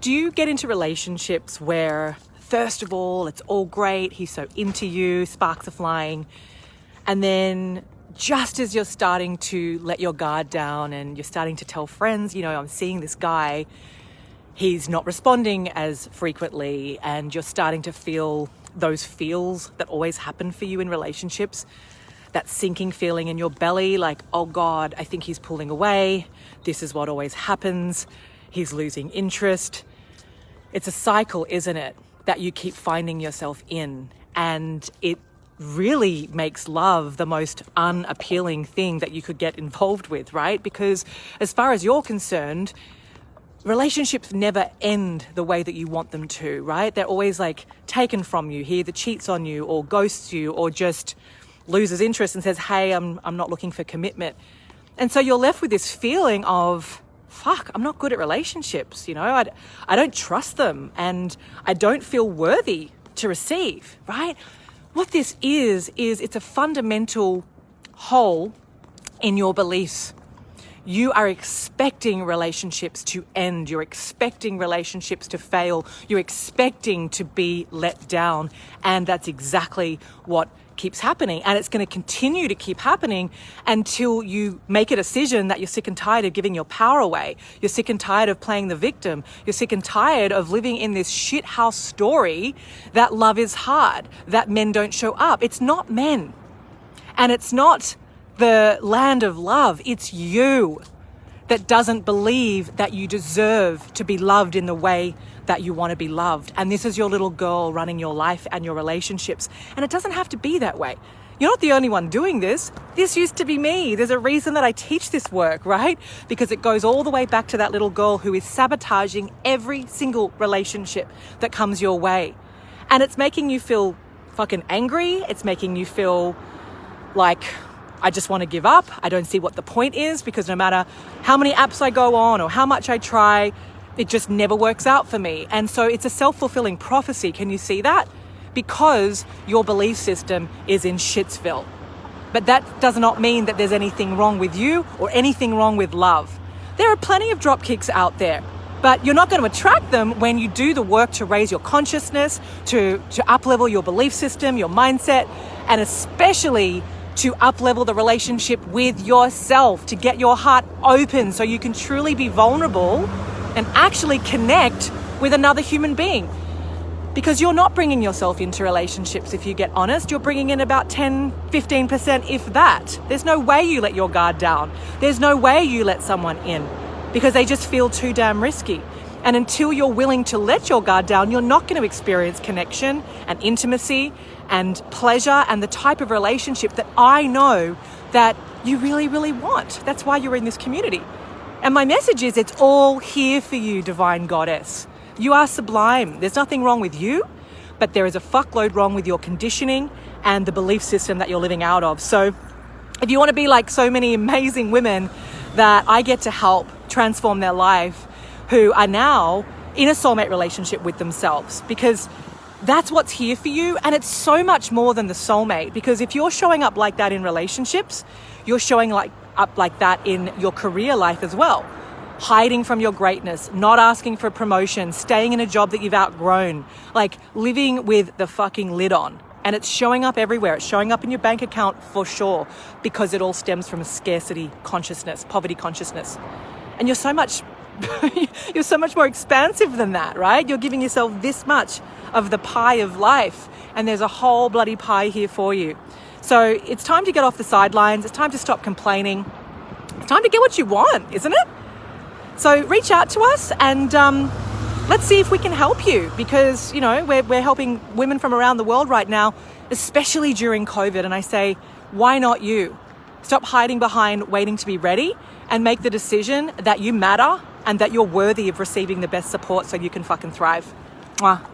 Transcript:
Do you get into relationships where, first of all, it's all great, he's so into you, sparks are flying, and then just as you're starting to let your guard down and you're starting to tell friends, I'm seeing this guy, he's not responding as frequently, and you're starting to feel those feels that always happen for you in relationships, that sinking feeling in your belly, like, oh God, I think he's pulling away. This is what always happens. He's losing interest. It's a cycle, isn't it, that you keep finding yourself in, and it really makes love the most unappealing thing that you could get involved with, right? Because as far as you're concerned, relationships never end the way that you want them to, right? They're always like taken from you. He either cheats on you or ghosts you or just loses interest and says, hey, I'm not looking for commitment. And so you're left with this feeling of, fuck, I'm not good at relationships, I don't trust them and I don't feel worthy to receive, right? What this is it's a fundamental hole in your beliefs. You are expecting relationships to end. You're expecting relationships to fail. You're expecting to be let down. And that's exactly what keeps happening. And it's going to continue to keep happening until you make a decision that you're sick and tired of giving your power away. You're sick and tired of playing the victim. You're sick and tired of living in this shithouse story that love is hard, that men don't show up. It's not men. And it's not the land of love. It's you that doesn't believe that you deserve to be loved in the way that you want to be loved. And this is your little girl running your life and your relationships. And it doesn't have to be that way. You're not the only one doing this. This used to be me. There's a reason that I teach this work, right? Because it goes all the way back to that little girl who is sabotaging every single relationship that comes your way. And it's making you feel fucking angry. It's making you feel like, I just want to give up. I don't see what the point is, because no matter how many apps I go on or how much I try, it just never works out for me. And so it's a self-fulfilling prophecy. Can you see that? Because your belief system is in shitsville. But that does not mean that there's anything wrong with you or anything wrong with love. There are plenty of dropkicks out there, but you're not going to attract them when you do the work to raise your consciousness, to up-level your belief system, your mindset, and especially to up-level the relationship with yourself, to get your heart open so you can truly be vulnerable and actually connect with another human being. Because you're not bringing yourself into relationships, if you get honest. You're bringing in about 10, 15%, if that. There's no way you let your guard down. There's no way you let someone in because they just feel too damn risky. And until you're willing to let your guard down, you're not going to experience connection and intimacy and pleasure and the type of relationship that I know that you really, really want. That's why you're in this community. And my message is, it's all here for you, Divine Goddess. You are sublime. There's nothing wrong with you, but there is a fuckload wrong with your conditioning and the belief system that you're living out of. So if you want to be like so many amazing women that I get to help transform their life, who are now in a soulmate relationship with themselves, because that's what's here for you. And it's so much more than the soulmate, because if you're showing up like that in relationships, you're showing up like that in your career life as well. Hiding from your greatness, not asking for a promotion, staying in a job that you've outgrown, like living with the fucking lid on. And it's showing up everywhere. It's showing up in your bank account for sure, because it all stems from a scarcity consciousness, poverty consciousness. And you're so much more expansive than that, right? You're giving yourself this much of the pie of life, and there's a whole bloody pie here for you. So it's time to get off the sidelines. It's time to stop complaining. It's time to get what you want, isn't it? So reach out to us and let's see if we can help you, because, we're helping women from around the world right now, especially during COVID. And I say, why not you? Stop hiding behind waiting to be ready and make the decision that you matter and that you're worthy of receiving the best support so you can fucking thrive. Mwah.